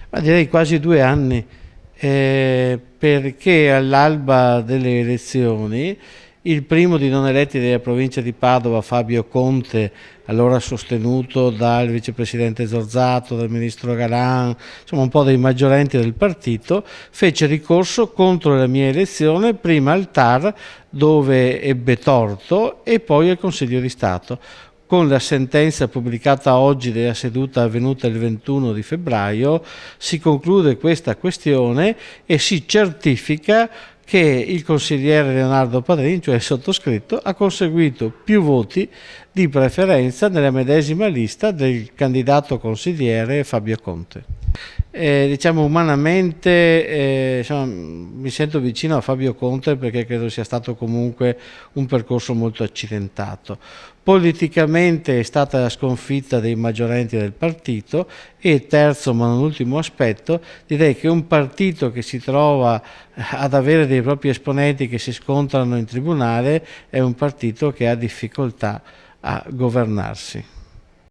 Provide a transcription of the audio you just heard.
Ma direi quasi 2 anni, perché all'alba delle elezioni il primo di non eletti della provincia di Padova, Fabio Conte, allora sostenuto dal vicepresidente Zorzato, dal ministro Galan, insomma un po' dei maggiorenti del partito, fece ricorso contro la mia elezione, prima al TAR dove ebbe torto e poi al Consiglio di Stato. Con la sentenza pubblicata oggi della seduta avvenuta il 21 di febbraio si conclude questa questione e si certifica che il consigliere Leonardo Padrin, cioè il sottoscritto, ha conseguito più voti di preferenza nella medesima lista del candidato consigliere Fabio Conte. Diciamo umanamente insomma, mi sento vicino a Fabio Conte perché credo sia stato comunque un percorso molto accidentato. Politicamente è stata la sconfitta dei maggiorenti del partito e terzo ma non ultimo aspetto, direi che un partito che si trova ad avere dei propri esponenti che si scontrano in tribunale è un partito che ha difficoltà a governarsi.